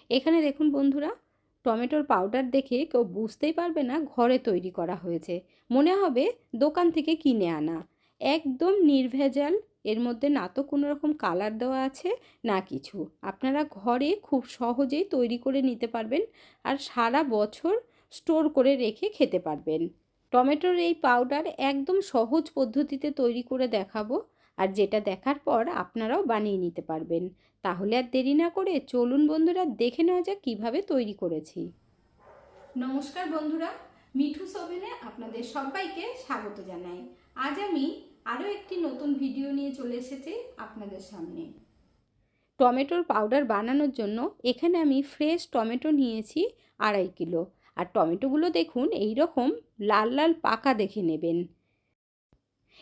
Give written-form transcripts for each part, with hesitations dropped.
এখানে দেখুন বন্ধুরা, টমেটোর পাউডার দেখে কেউ বুঝতেই পারবে না ঘরে তৈরি করা হয়েছে, মনে হবে দোকান থেকে কিনে আনা। একদম নির্ভেজাল, এর মধ্যে না তো কোনো রকম কালার দেওয়া আছে না কিছু। আপনারা ঘরে খুব সহজেই তৈরি করে নিতে পারবেন আর সারা বছর স্টোর করে রেখে খেতে পারবেন। টমেটোর এই পাউডার একদম সহজ পদ্ধতিতে তৈরি করে দেখাবো, আর যেটা দেখার পর আপনারাও বানিয়ে নিতে পারবেন। তাহলে আর দেরি না করে চলুন বন্ধুরা, দেখে নেওয়া যাক কীভাবে তৈরি করেছি। নমস্কার বন্ধুরা, মিঠুস ওভেনে আপনাদের সবাইকে স্বাগত জানাই। আজ আমি আরও একটি নতুন ভিডিও নিয়ে চলে এসেছি আপনাদের সামনে। টমেটোর পাউডার বানানোর জন্য এখানে আমি ফ্রেশ টমেটো নিয়েছি 2.5 কিলো। আর টমেটোগুলো দেখুন এই রকম লাল লাল পাকা দেখে নেবেন।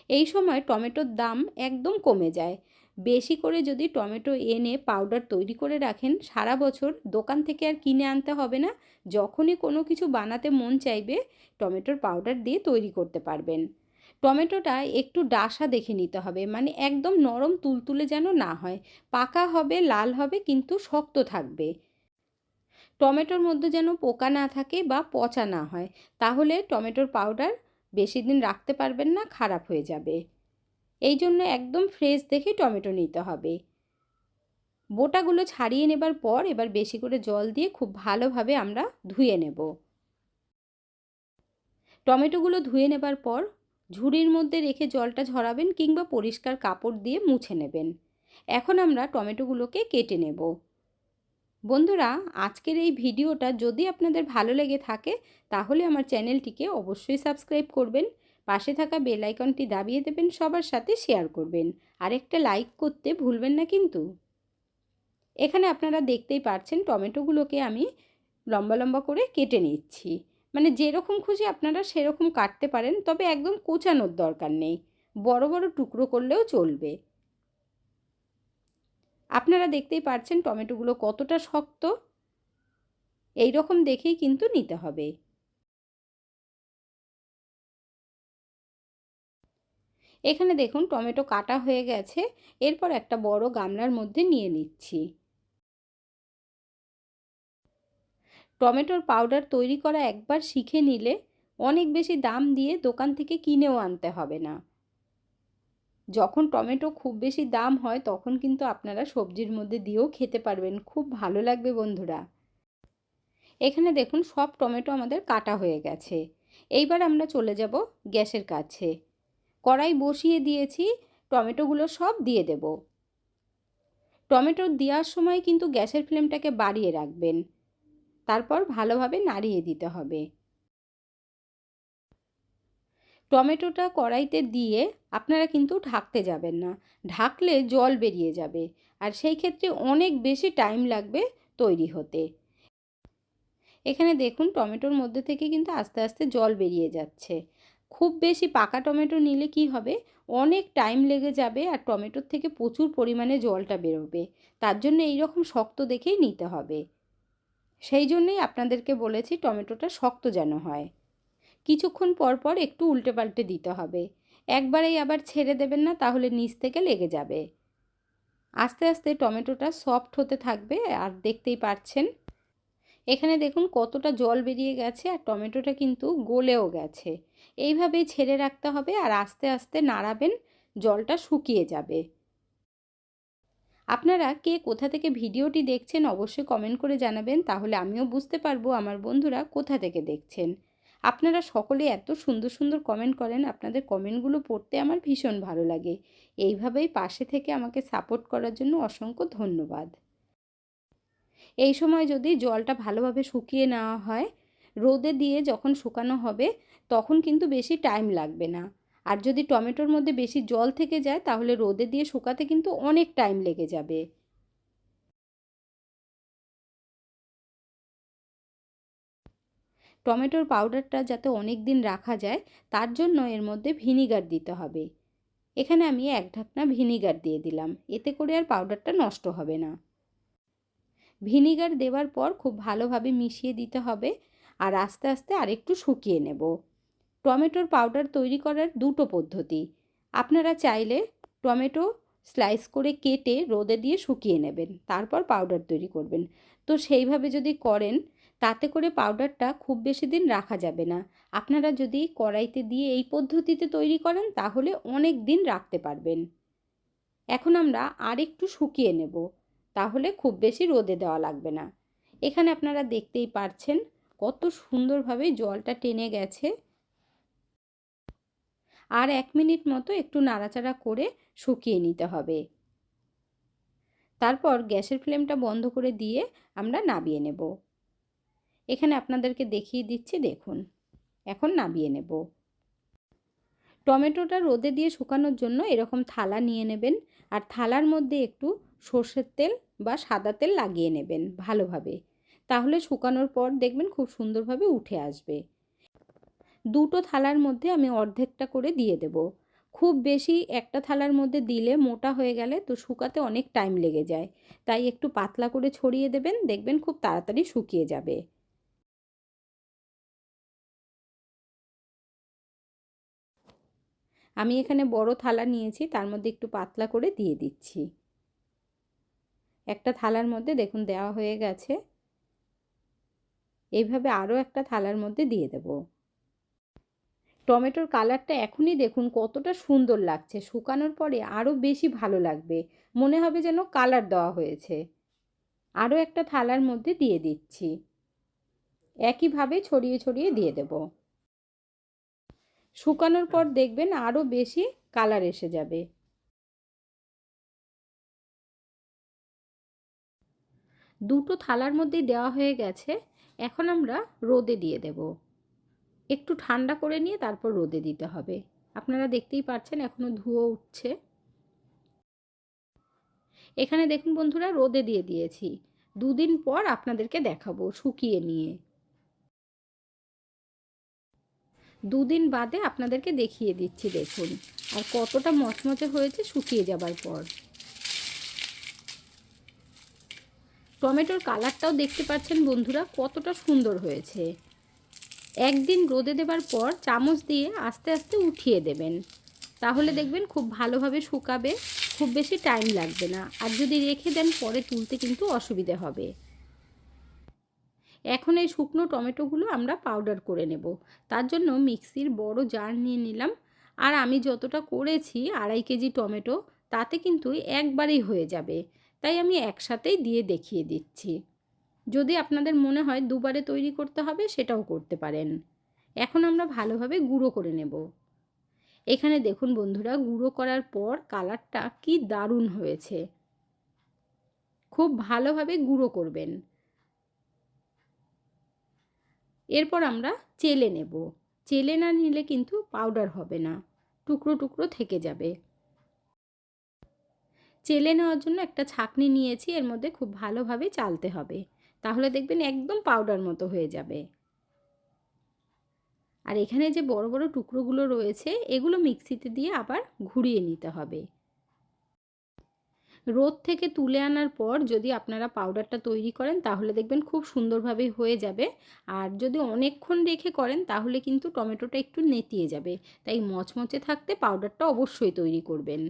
এই সময় টমেটোর দাম একদম কমে যায়। বেশি করে যদি টমেটো এনে পাউডার তৈরি করে রাখেন, সারা বছর দোকান থেকে আর কিনে আনতে হবে না। যখনই কোনো কিছু বানাতে মন চাইবে টমেটোর পাউডার দিয়ে তৈরি করতে পারবেন। টমেটোটা একটু ডাসা দেখে নিতে হবে, মানে একদম নরম তুলতুলে যেন না হয়। পাকা হবে, লাল হবে, কিন্তু শক্ত থাকবে। টমেটোর মধ্যে যেন পোকা না থাকে বা পচা না হয়, তাহলে টমেটোর পাউডার বেশি দিন রাখতে পারবেন না, খারাপ হয়ে যাবে। এই জন্য একদম ফ্রেশ দেখে টমেটো নিতে হবে। বোটাগুলো ছাড়িয়ে নেবার পর এবার বেশি করে জল দিয়ে খুব ভালোভাবে আমরা ধুয়ে নেব। টমেটোগুলো ধুয়ে নেবার পর ঝুড়ির মধ্যে রেখে জলটা ঝরাবেন কিংবা পরিষ্কার কাপড় দিয়ে মুছে নেবেন। এখন আমরা টমেটোগুলোকে কেটে নেব। বন্ধুরা, আজকের এই ভিডিওটা যদি আপনাদের ভালো লেগে থাকে তাহলে আমার চ্যানেলটিকে অবশ্যই সাবস্ক্রাইব করবেন, পাশে থাকা বেল আইকনটি দাবিয়ে দেবেন, সবার সাথে শেয়ার করবেন, আর একটা লাইক করতে ভুলবেন না কিন্তু। এখানে আপনারা দেখতেই পাচ্ছেন টমেটোগুলোকে আমি লম্বা লম্বা করে কেটে নিচ্ছি। মানে যেরকম খুশি আপনারা সেরকম কাটতে পারেন, তবে একদম কোচানোর দরকার নেই, বড় বড় টুকরো করলেও চলবে। আপনারা দেখতেই পাচ্ছেন টমেটোগুলো কতটা শক্ত, এই রকম দেখেই কিন্তু নিতে হবে। এখানে দেখুন টমেটো কাটা হয়ে গেছে। এরপর একটা বড় গামলার মধ্যে নিয়ে নিচ্ছি। টমেটোর পাউডার তৈরি করা একবার শিখে নিলে অনেক বেশি দাম দিয়ে দোকান থেকে কিনেও আনতে হবে না। যখন টমেটো খুব বেশি দাম হয় তখন কিন্তু আপনারা সবজির মধ্যে দিয়েও খেতে পারবেন, খুব ভালো লাগবে বন্ধুরা। এখানে দেখুন সব টমেটো আমাদের কাটা হয়ে গেছে। এইবার আমরা চলে যাব গ্যাসের কাছে। কড়াই বসিয়ে দিয়েছি, টমেটোগুলো সব দিয়ে দেব। টমেটো দেওয়ার সময় কিন্তু গ্যাসের ফ্লেমটাকে বাড়িয়ে রাখবেন, তারপর ভালোভাবে নাড়িয়ে দিতে হবে। টমেটোটা কড়াইতে দিয়ে আপনারা কিন্তু ঢাকতে যাবেন না, ঢাকলে জল বেরিয়ে যাবে, আর সেই ক্ষেত্রে অনেক বেশি টাইম লাগবে তৈরি হতে। এখানে দেখুন টমেটোর মধ্যে থেকে কিন্তু আস্তে আস্তে জল বেরিয়ে যাচ্ছে। খুব বেশি পাকা টমেটো নিলে কি হবে, অনেক টাইম লেগে যাবে আর টমেটোর থেকে প্রচুর পরিমাণে জলটা বেরোবে। তার জন্য এইরকম শক্ত দেখেই নিতে হবে। সেই জন্যই আপনাদেরকে বলেছি টমেটোটা শক্ত যেন হয়। কিছুক্ষণ পর পর একটু উল্টে পাল্টে দিতে হবে, একবারেই আবার ছেড়ে দেবেন না, তাহলে নিচ থেকে লেগে যাবে। আস্তে আস্তে টমেটোটা সফট হতে থাকবে। আর দেখতেই পাচ্ছেন এখানে দেখুন কতটা জল বেরিয়ে গেছে আর টমেটোটা কিন্তু গলেও গেছে। এইভাবেই ছেড়ে রাখতে হবে আর আস্তে আস্তে নাড়াবেন, জলটা শুকিয়ে যাবে। আপনারা কে কোথা থেকে ভিডিওটি দেখছেন অবশ্যই কমেন্ট করে জানাবেন, তাহলে আমিও বুঝতে পারবো আমার বন্ধুরা কোথা থেকে দেখছেন। আপনারা সকলে এত সুন্দর সুন্দর কমেন্ট করেন, আপনাদের কমেন্টগুলো পড়তে আমার ভীষণ ভালো লাগে। এইভাবেই পাশে থেকে আমাকে সাপোর্ট করার জন্য অসংখ্য ধন্যবাদ। এই সময় যদি জলটা ভালোভাবে শুকিয়ে নেওয়া হয়, রোদে দিয়ে যখন শুকানো হবে তখন কিন্তু বেশি টাইম লাগবে না। আর যদি টমেটোর মধ্যে বেশি জল থেকে যায় তাহলে রোদে দিয়ে শুকাতে কিন্তু অনেক টাইম লেগে যাবে। টমেটোর পাউডারটা যাতে অনেক দিন রাখা যায় তার জন্য এর মধ্যে ভিনিগার দিতে হবে। এখানে আমি 1 ঢাকনা ভিনিগার দিয়ে দিলাম, এতে করে আর পাউডারটা নষ্ট হবে না। ভিনিগার দেওয়ার পর খুব ভালোভাবে মিশিয়ে দিতে হবে আর আস্তে আস্তে আরেকটু শুকিয়ে নেব। টমেটোর পাউডার তৈরি করার দুটো পদ্ধতি। আপনারা চাইলে টমেটো স্লাইস করে কেটে রোদে দিয়ে শুকিয়ে নেবেন, তারপর পাউডার তৈরি করবেন। তো সেইভাবে যদি করেন তাতে করে পাউডারটা খুব বেশি দিন রাখা যাবে না। আপনারা যদি কড়াইতে দিয়ে এই পদ্ধতিতে তৈরি করেন তাহলে অনেক দিন রাখতে পারবেন। এখন আমরা আরেকটু শুকিয়ে নেব, তাহলে খুব বেশি রোদে দেওয়া লাগবে না। এখানে আপনারা দেখতেই পারছেন কত সুন্দরভাবে জলটা টেনে গেছে। আর 1 মিনিট মতো একটু নাড়াচাড়া করে শুকিয়ে নিতে হবে। তারপর গ্যাসের ফ্লেমটা বন্ধ করে দিয়ে আমরা নামিয়ে নেব। এখানে আপনাদেরকে দেখিয়ে দিচ্ছি, দেখুন এখন নামিয়ে নেব। টমেটোটা রোদে দিয়ে শুকানোর জন্য এরকম থালা নিয়ে নেবেন, আর থালার মধ্যে একটু সর্ষের তেল বা সাদা তেল লাগিয়ে নেবেন ভালোভাবে, তাহলে শুকানোর পর দেখবেন খুব সুন্দরভাবে উঠে আসবে। দুটো থালার মধ্যে আমি অর্ধেকটা করে দিয়ে দেব। খুব বেশি একটা থালার মধ্যে দিলে মোটা হয়ে গেলে তো শুকাতে অনেক টাইম লেগে যায়, তাই একটু পাতলা করে ছড়িয়ে দেবেন, দেখবেন খুব তাড়াতাড়ি শুকিয়ে যাবে। আমি এখানে বড় থালা নিয়েছি, তার মধ্যে একটু পাতলা করে দিয়ে দিচ্ছি। একটা থালার মধ্যে দেখুন দেওয়া হয়ে গেছে। এইভাবে আরও একটা থালার মধ্যে দিয়ে দেব। টমেটোর কালারটা এখনই দেখুন কতটা সুন্দর লাগছে, শুকানোর পরে আরও বেশি ভালো লাগবে, মনে হবে যেন কালার দেওয়া হয়েছে। আরও একটা থালার মধ্যে দিয়ে দিচ্ছি, একইভাবে ছড়িয়ে ছড়িয়ে দিয়ে দেব। শুকানোর পর দেখবেন আরও বেশি কালার এসে যাবে। দুটো থালার মধ্যেই দেওয়া হয়ে গেছে। এখন আমরা রোদে দিয়ে দেব। একটু ঠান্ডা করে নিয়ে তারপর রোদে দিতে হবে। আপনারা দেখতেই পাচ্ছেন এখনো ধুয়ো উঠছে। এখানে দেখুন বন্ধুরা রোদে দিয়ে দিয়েছি। 2 দিন পর আপনাদেরকে দেখাবো শুকিয়ে নিয়ে। 2 দিন বাদে আপনাদেরকে দেখিয়ে দিচ্ছি, দেখুন আর কতটা মচমচে হয়েছে শুকিয়ে যাবার পর। টমেটোর কালারটাও দেখতে পাচ্ছেন বন্ধুরা কতটা সুন্দর হয়েছে। একদিন রোদে দেবার পর চামচ দিয়ে আস্তে আস্তে উঠিয়ে দেবেন, তাহলে দেখবেন খুব ভালোভাবে শুকাবে, খুব বেশি টাইম লাগবে না। আর যদি রেখে দেন পরে তুলতে কিন্তু অসুবিধে হবে। এখন এই শুকনো টমেটোগুলো আমরা পাউডার করে নেব। তার জন্য মিক্সির বড় জার নিয়ে নিলাম। আর আমি যতটা করেছি 2.5 কেজি টমেটো, তাতে কিন্তু একবারেই হয়ে যাবে, তাই আমি একসাথেই দিয়ে দেখিয়ে দিচ্ছি। যদি আপনাদের মনে হয় দুবারে তৈরি করতে হবে সেটাও করতে পারেন। এখন আমরা ভালোভাবে গুঁড়ো করে নেব। এখানে দেখুন বন্ধুরা গুঁড়ো করার পর কালারটা কি দারুণ হয়েছে। খুব ভালোভাবে গুঁড়ো করবেন। এরপর আমরা চেলে নেব। চেলে না নিলে কিন্তু পাউডার হবে না, টুকরো টুকরো থেকে যাবে। চেলে নেওয়ার জন্য একটা ছাঁকনি নিয়েছি, এর মধ্যে খুব ভালোভাবে চালতে হবে, তাহলে দেখবেন একদম পাউডার মতো হয়ে যাবে। আর এখানে যে বড় বড় টুকরোগুলো রয়েছে এগুলো মিক্সিতে দিয়ে আবার ঘুরিয়ে নিতে হবে। রোদ থেকে তুলে আনার পর যদি আপনারা পাউডারটা তৈরি করেন তাহলে দেখবেন খুব সুন্দরভাবে হয়ে যাবে। আর যদি অনেকক্ষণ রেখে করেন তাহলে কিন্তু টমেটোটা একটু নেতিয়ে যাবে, তাই মচমচে থাকতে পাউডারটা অবশ্যই তৈরি করবেন।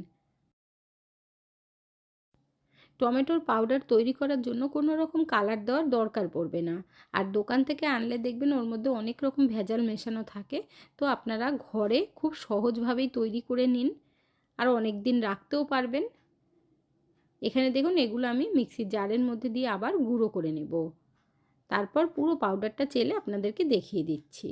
টমেটোর পাউডার তৈরি করার জন্য কোনো রকম কালার দেওয়ার দরকার পড়বে না। আর দোকান থেকে আনলে দেখবেন ওর মধ্যে অনেক রকম ভেজাল মেশানো থাকে, তো আপনারা ঘরে খুব সহজভাবেই তৈরি করে নিন, আর অনেক দিন রাখতেও পারবেন। এখানে দেখুন এগুলো আমি মিক্সির জারের মধ্যে দিয়ে আবার গুঁড়ো করে নেব। তারপর পুরো পাউডারটা চেলে আপনাদেরকে দেখিয়ে দিচ্ছি।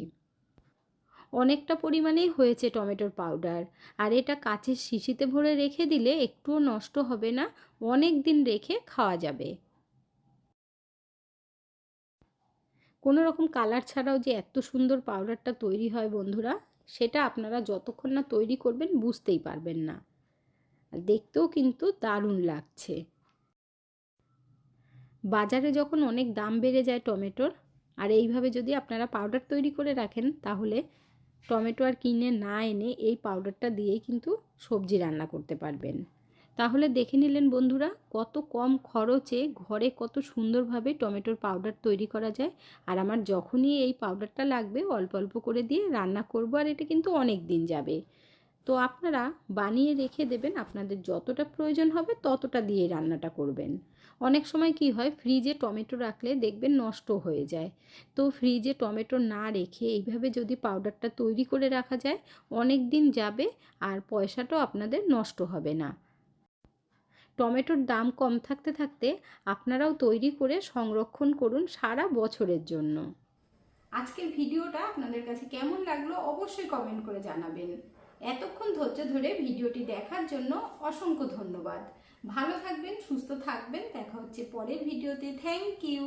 অনেকটা পরিমাণেই হয়েছে টমেটোর পাউডার, আর এটা কাচের শিশিতে ভরে রেখে দিলে একটুও নষ্ট হবে না, অনেক দিন রেখে খাওয়া যাবে। কোনো রকম কালার ছাড়াও যে এত সুন্দর পাউডারটা তৈরি হয় বন্ধুরা, সেটা আপনারা যতক্ষণ না তৈরি করবেন বুঝতেই পারবেন না। আর দেখতেও কিন্তু দারুণ লাগছে। বাজারে যখন অনেক দাম বেড়ে যায় টমেটোর, আর এইভাবে যদি আপনারা পাউডার তৈরি করে রাখেন তাহলে টমেটো আর কিনে না এনে এই পাউডারটা দিয়েই কিন্তু সবজি রান্না করতে পারবেন। তাহলে দেখে নিলেন বন্ধুরা কত কম খরচে ঘরে কত সুন্দরভাবে টমেটোর পাউডার তৈরি করা যায়। আর আমার যখনই এই পাউডারটা লাগবে অল্প অল্প করে দিয়ে রান্না করব, আর এটা কিন্তু অনেক দিন যাবে। তো আপনারা বানিয়ে রেখে দেবেন, আপনাদের যতটা প্রয়োজন হবে ততটা দিয়ে রান্নাটা করবেন। অনেক সময় কি হয়, ফ্রিজে টমেটো রাখলে দেখবেন নষ্ট হয়ে যায়। তো ফ্রিজে টমেটো না রেখে এইভাবে যদি পাউডারটা তৈরি করে রাখা যায়, অনেক দিন যাবে আর পয়সাটাও আপনাদের নষ্ট হবে না। টমেটোর দাম কম থাকতে থাকতে আপনারাও তৈরি করে সংরক্ষণ করুন সারা বছরের জন্য। আজকের ভিডিওটা আপনাদের কাছে কেমন লাগলো অবশ্যই কমেন্ট করে জানাবেন। এতক্ষণ ধৈর্য ধরে ভিডিওটি দেখার জন্য অসংখ্য ধন্যবাদ। ভালো থাকবেন, সুস্থ থাকবেন। দেখা হচ্ছে পরের ভিডিওতে। Thank you.